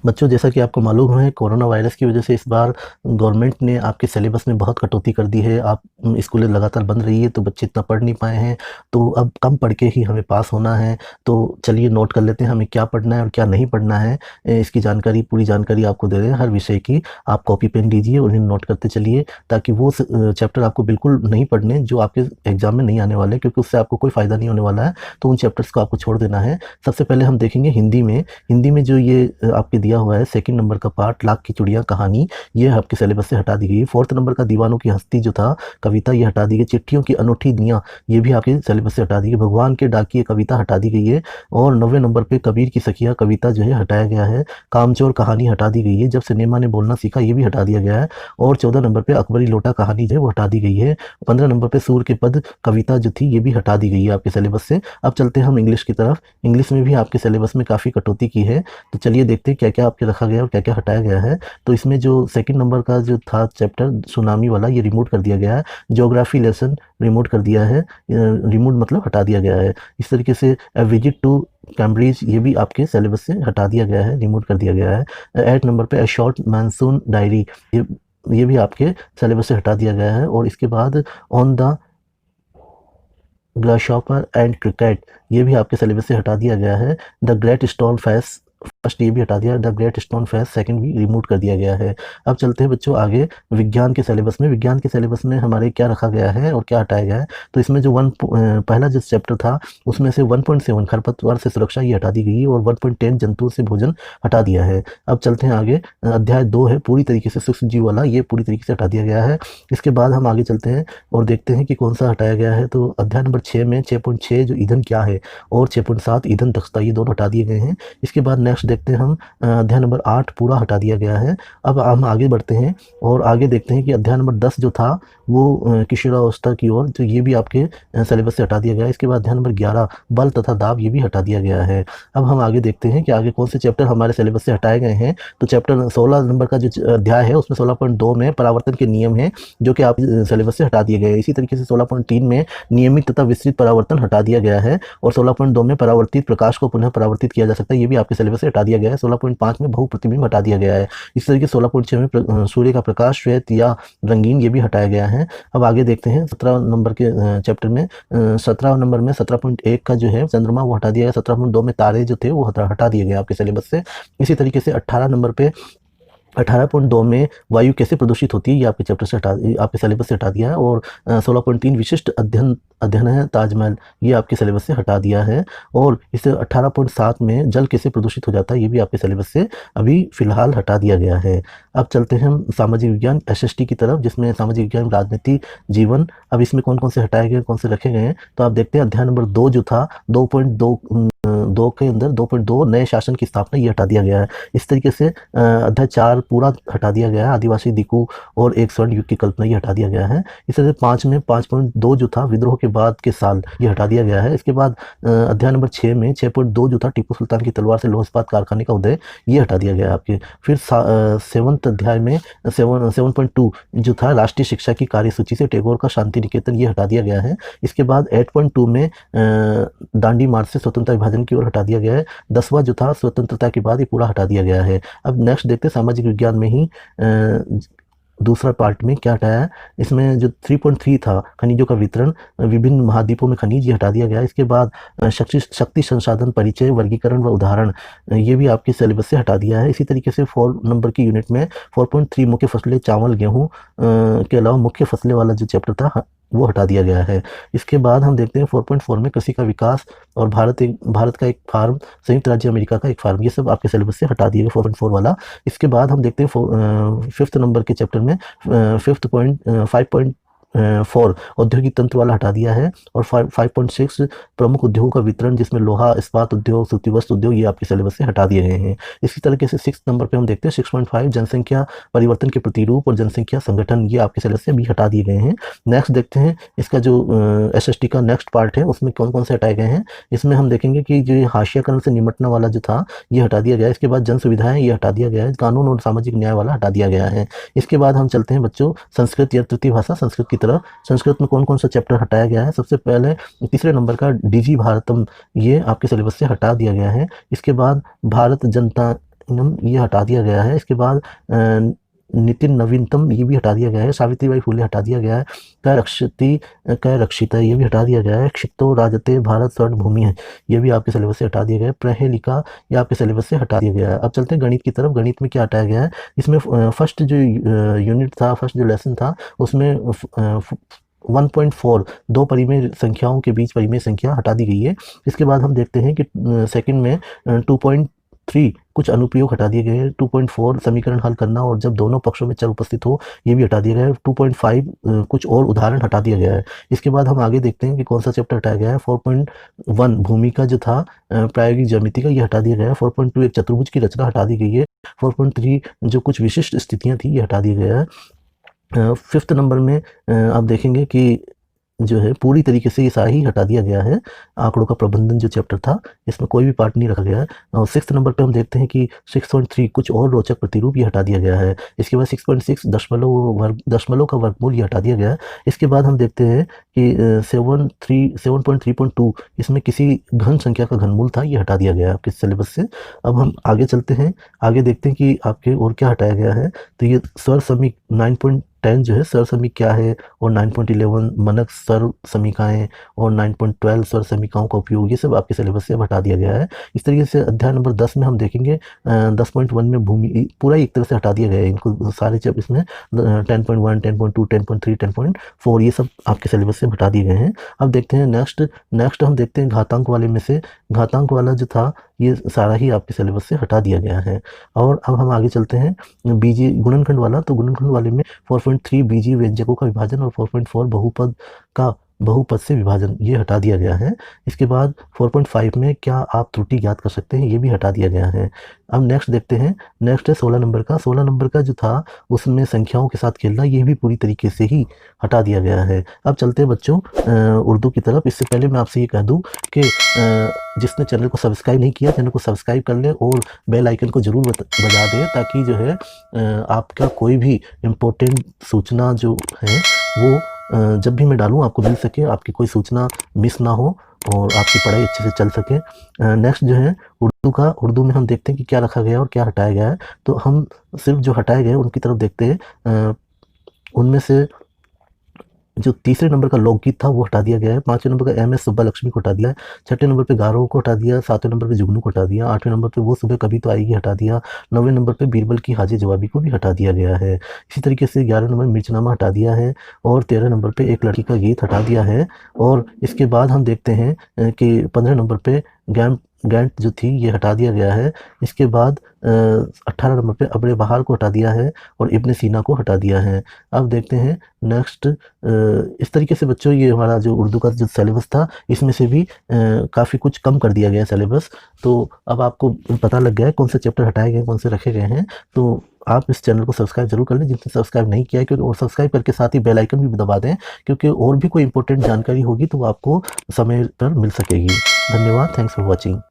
बच्चों, जैसा कि आपको मालूम है, कोरोना वायरस की वजह से इस बार गवर्नमेंट ने आपके सिलेबस में बहुत कटौती कर दी है। आप स्कूलें लगातार बंद रही है तो बच्चे इतना पढ़ नहीं पाए हैं, तो अब कम पढ़ के ही हमें पास होना है। तो चलिए नोट कर लेते हैं हमें क्या पढ़ना है और क्या नहीं पढ़ना है। इसकी जानकारी, पूरी जानकारी आपको दे रहे हैं हर विषय की। आप कॉपी पेन लीजिए, उन्हें नोट करते चलिए, ताकि वो चैप्टर आपको बिल्कुल नहीं पढ़ने जो आपके एग्जाम में नहीं आने वाले, क्योंकि उससे आपको कोई फ़ायदा नहीं होने वाला है। तो उन चैप्टर्स को आपको छोड़ देना है। सबसे पहले हम देखेंगे हिंदी में। हिंदी में जो ये आपके दिया हुआ है सेकंड नंबर का पार्ट, लाख की चुड़ियाँ कहानी, ये आपके सिलेबस से हटा दी गई है। फोर्थ नंबर का दीवानों की हस्ती जो था कविता, ये हटा दी गई। चिट्ठियों की अनूठी दुनिया, ये भी आपके सिलेबस से हटा दी गई। भगवान के डाकिए कविता हटा दी गई है। और 9वें नंबर पे कबीर की सखिया कविता जो है हटाया गया है। कामचोर कहानी हटा दी गई है। जब सिनेमा ने बोलना सीखा, ये भी हटा दिया गया है। और 14 नंबर पे अकबरी लोटा कहानी जो है वो हटा दी गई है। 15 नंबर पे सूर के पद कविता जो थी, ये भी हटा दी गई है आपके सिलेबस से। अब चलते हैं हम इंग्लिश की तरफ। इंग्लिश में भी आपके सिलेबस में काफ़ी कटौती की है। तो चलिए देखते हैं क्या क्या आपके रखा गया है और क्या क्या हटाया गया है। तो इसमें जो सेकंड नंबर का जो था चैप्टर सुनामी वाला, ये रिमूव कर दिया गया है। ज्योग्राफी लेसन रिमूव कर दिया है। रिमूव मतलब हटा दिया गया है। इस तरीके से विजिट टू कैम्ब्रिज, ये भी आपके सिलेबस से हटा दिया गया है, रिमूव कर दिया गया है। 8 नंबर पे ए शॉर्ट मानसून डायरी, ये भी आपके सिलेबस से हटा दिया गया है। और इसके बाद on the grasshopper and cricket, ये भी आपके सिलेबस से हटा दिया गया है। The great stone face first, ये भी हटा दिया। The great stone face second भी रिमूव कर दिया गया है। अब चलते हैं बच्चों आगे विज्ञान के सिलेबस में। विज्ञान के सिलेबस में हमारे क्या रखा गया है और क्या हटाया गया है। तो इसमें जो पहला जो चैप्टर था उसमें से 1.7 खरपतवार से सुरक्षा, ये हटा दी गई है। और 1.10 जंतुओं से भोजन हटा दिया है। अब चलते हैं आगे, अध्याय 2 है पूरी तरीके से सूक्ष्म जीव वाला, ये पूरी तरीके से हटा दिया गया है। इसके बाद हम आगे चलते हैं और देखते हैं कि कौन सा हटाया गया है। तो अध्याय नंबर 6 में 6.6 जो ईंधन क्या है और 6.7 ईंधन दक्षता, ये दोनों हटा दिए गए हैं। इसके बाद नेक्स्ट देखते हैं हम अध्याय नंबर 8 पूरा हटा दिया गया है। अब हम आगे बढ़ते हैं और आगे देखते हैं कि अध्याय नंबर 10 जो था वो किशोरावस्था की ओर, तो ये भी आपके सिलेबस से हटा दिया गया है। इसके बाद अध्याय नंबर 11 बल तथा दाब, ये भी हटा दिया गया है। अब हम आगे देखते हैं कि आगे कौन से चैप्टर हमारे सिलेबस से हटाए गए हैं। तो चैप्टर 16 नंबर का जो अध्याय है उसमें 16.2 में परावर्तन के नियम है, जो कि आप सिलेबस से हटा दिए गए हैं। इसी तरीके से 16.3 में नियमित तथा विस्तृत परावर्तन हटा दिया गया है। और 16.2 में परावर्तित प्रकाश को पुनः परावर्तित किया जा सकता है, ये भी आपके सिलेबस से हटा दिया गया है। 16.5 में बहुप्रतिबिंब हटा दिया गया है। इस तरीके 16.6 में सूर्य का प्रकाश श्वेत या रंगीन, ये भी हटाया गया है। अब आगे देखते हैं 17 नंबर के चैप्टर में 17 नंबर में 17.1 का जो है चंद्रमा, वो हटा दिया गया। 17.2 में तारे जो थे वो हटा दिए गए आपके सिलेबस से। इसी तरीके से 18 नंबर पे 18.2 में वायु कैसे प्रदूषित होती है, ये आपके चैप्टर से आपके सिलेबस से हटा दिया है। और 16.3 विशिष्ट अध्ययन है ताजमहल, ये आपके सिलेबस से हटा दिया है। और इसे 18.7 में जल कैसे प्रदूषित हो जाता है, ये भी आपके सिलेबस से अभी फिलहाल हटा दिया गया है। अब चलते हैं हम सामाजिक विज्ञान SST की तरफ, जिसमें सामाजिक विज्ञान राजनीति जीवन। अब इसमें कौन कौन से हटाए गए, कौन से रखे गए हैं, तो आप देखते हैं अध्याय नंबर 2 जो था 2.2 के अंदर 2.2 नए शासन की स्थापना, ये हटा दिया गया है। इस तरीके से अध्याय 4 पूरा हटा दिया गया है। आदिवासी दिक्कू और एक स्वर्ण युग की कल्पना, ये हटा दिया गया है। इस तरह से 5 में 5.2 जो था विद्रोह के बाद के साल, ये हटा दिया गया है। इसके बाद अध्याय नंबर 6 में 6.2 जो था टिप्पू सुल्तान की तलवार से लौह इस्पात कारखाने का उदय, ये हटा दिया गया है आपके। फिर 7वें अध्याय में 7.2 जो था राष्ट्रीय शिक्षा की कार्यसूची से टैगोर का शांति निकेतन, ये हटा दिया गया है। इसके बाद 8.2 में दांडी मार्च से स्वतंत्रता विभाजन की ओर हटा दिया गया है। 10वां जो था स्वतंत्रता के बाद, ये पूरा हटा दिया गया है। अब नेक्स्ट देखते हैं सामाजिक विज्ञान में ही दूसरा पार्ट में क्या हटाया है। इसमें जो 3.3 था खनिजों का वितरण, विभिन्न महाद्वीपों में खनिज, ये हटा दिया गया है। इसके बाद शक्ति संसाधन परिचय वर्गीकरण व उदाहरण, ये भी आपके सिलेबस से हटा दिया है। इसी तरीके से 4 नंबर की यूनिट में 4.3 मुख्य फसलें चावल गेहूँ के अलावा मुख्य फसलें वाला जो चैप्टर था वो हटा दिया गया है। इसके बाद हम देखते हैं 4.4 में कृषि का विकास और भारत का एक फार्म, संयुक्त राज्य अमेरिका का एक फार्म, ये सब आपके सिलेबस से हटा दिया गया 4.4 वाला। इसके बाद हम देखते हैं 5th नंबर के चैप्टर में 5.4 औद्योगिक तंत्र वाला हटा दिया है। और 5.6 प्रमुख उद्योगों का वितरण, जिसमें लोहा इस्पात उद्योग, सूती वस्त्र उद्योग, ये आपके सिलेबस से हटा दिए गए हैं। इसी तरीके से 6th नंबर पे हम देखते हैं 6.5 जनसंख्या परिवर्तन के प्रतिरूप और जनसंख्या संगठन, ये आपके सिलेबस से भी हटा दिए गए हैं। नेक्स्ट देखते हैं इसका जो SST का नेक्स्ट पार्ट है उसमें कौन कौन से हटाए गए हैं। इसमें हम देखेंगे कि जो हाशियाकरण से निपटने वाला जो था ये हटा दिया गया है। इसके बाद जन सुविधाएं, ये हटा दिया गया है। कानून और सामाजिक न्याय वाला हटा दिया गया है। इसके बाद हम चलते हैं बच्चों संस्कृत या तृतीय भाषा संस्कृत की तरफ। संस्कृत में कौन कौन सा चैप्टर हटाया गया है। सबसे पहले तीसरे नंबर का डीजी भारतम, ये आपके सिलेबस से हटा दिया गया है। इसके बाद भारत जनता नम ये हटा दिया गया है। इसके बाद नितिन नवीनतम ये भी हटा दिया गया है। सावित्रीबाई फुले हटा दिया गया है। कै रक्षिता ये भी हटा दिया गया है। क्षितो राजते भारत स्वर्ण भूमि है, ये भी आपके सिलेबस से हटा दिया गया है। प्रहेलिका ये आपके सिलेबस से हटा दिया गया है। अब चलते हैं गणित की तरफ। गणित में क्या हटाया गया है? इसमें फर्स्ट जो यूनिट था, फर्स्ट जो लेसन था, उसमें 1.4 दो परिमेय संख्याओं के बीच परिमेय संख्या हटा दी गई है। इसके बाद हम देखते हैं कि सेकंड में 2.3 कुछ अनुप्रयोग हटा दिए गए हैं। 2.4 समीकरण हल करना और जब दोनों पक्षों में चर उपस्थित हो, ये भी हटा दिया गया है। 2.5 कुछ और उदाहरण हटा दिया गया है। इसके बाद हम आगे देखते हैं कि कौन सा चैप्टर हटाया गया है। 4.1 भूमि का जो था प्रायोगिक ज्यामिति का, ये हटा दिया गया है। 4.2 एक चतुर्भुज की रचना हटा दी गई है। 4.3 जो कुछ विशिष्ट स्थितियां थी, ये हटा दिया गया है। फिफ्थ नंबर में आप देखेंगे कि जो है पूरी तरीके से ये सारा ही हटा दिया गया है। आंकड़ों का प्रबंधन जो चैप्टर था, इसमें कोई भी पार्ट नहीं रखा गया है। और सिक्स्थ नंबर पे हम देखते हैं कि 6.3 कुछ और रोचक प्रतिरूप, ये हटा दिया गया है। इसके बाद 6.6 दशमलव का वर्गमूल, ये हटा दिया गया है। इसके बाद हम देखते हैं कि 7.3.2 इसमें किसी घन संख्या का घनमूल था, ये हटा दिया गया है आपके सिलेबस से। अब हम आगे चलते हैं, आगे देखते हैं कि आपके और क्या हटाया गया है। तो ये स्वर समीक 9.10 जो है स्वर समीक क्या है, और 9.11 मनक स्वर समीकाएं, और 9.12 स्वर समीकाओं का उपयोग, ये सब आपके सिलेबस से अब हटा दिया गया है। इस तरीके से अध्याय नंबर 10 में हम देखेंगे 10.1 में भूमि पूरा एक तरह से हटा दिया गया है। इनको सारे जब इसमें 10.1 10.2 10.3 10.4 ये सब आपके सिलेबस से हटा दिए गए हैं। अब देखते हैं नेक्स्ट हम देखते हैं घातांक वाले में से। घातांक वाला जो था, ये सारा ही आपके सिलेबस से हटा दिया गया है। और अब हम आगे चलते हैं बीजी गुणनखंड वाला। तो गुणनखंड वाले में 4.3 बीजीय व्यंजकों का विभाजन और 4.4 बहुपद से विभाजन, ये हटा दिया गया है। इसके बाद 4.5 में क्या आप त्रुटि ज्ञात कर सकते हैं, ये भी हटा दिया गया है। अब नेक्स्ट देखते हैं, नेक्स्ट है 16 नंबर का। 16 नंबर का जो था, उसमें संख्याओं के साथ खेलना, ये भी पूरी तरीके से ही हटा दिया गया है। अब चलते हैं बच्चों उर्दू की तरफ। इससे पहले मैं आपसे ये कह दूं कि जिसने चैनल को सब्सक्राइब नहीं किया, चैनल को सब्सक्राइब कर ले और बेल आइकन को जरूर बजा दें, ताकि जो है आपका कोई भी इम्पोर्टेंट सूचना जो है वो जब भी मैं डालूं आपको मिल सके, आपकी कोई सूचना मिस ना हो और आपकी पढ़ाई अच्छे से चल सके। नेक्स्ट जो है उर्दू में हम देखते हैं कि क्या रखा गया है और क्या हटाया गया है। तो हम सिर्फ जो हटाए गए उनकी तरफ देखते हैं। उनमें से जो तीसरे नंबर का लोकगीत था, वो हटा दिया गया है। पांचवें नंबर का MS सुब्बा लक्ष्मी को हटा दिया है। छठे नंबर पे गारो को हटा दिया। सातवें नंबर पे जुगनू को हटा दिया। आठवें नंबर पे वो सुबह कभी तो आएगी हटा दिया। नौवें नंबर पे बीरबल की हाजिर जवाबी को भी हटा दिया गया है। इसी तरीके से 11 नंबर मिर्चनामा हटा दिया है। और 13 नंबर पे एक लड़की का गीत हटा दिया है। और इसके बाद हम देखते हैं कि 15 नंबर पे गैंट जो थी, ये हटा दिया गया है। इसके बाद 18 नंबर पे अब्रे बहार को हटा दिया है और इब्ने सीना को हटा दिया है। अब देखते हैं नेक्स्ट। इस तरीके से बच्चों ये हमारा जो उर्दू का जो सिलेबस था, इसमें से भी काफ़ी कुछ कम कर दिया गया है सिलेबस। तो अब आपको पता लग गया है कौन से चैप्टर हटाए गए, कौन से रखे गए हैं। तो आप इस चैनल को सब्सक्राइब जरूर कर लें जिसने सब्सक्राइब नहीं किया है, क्योंकि और सब्सक्राइब करके साथ ही बेल आइकन भी दबा दें, क्योंकि और भी कोई इंपॉर्टेंट जानकारी होगी तो वो आपको समय पर मिल सकेगी। धन्यवाद। Thanks for watching.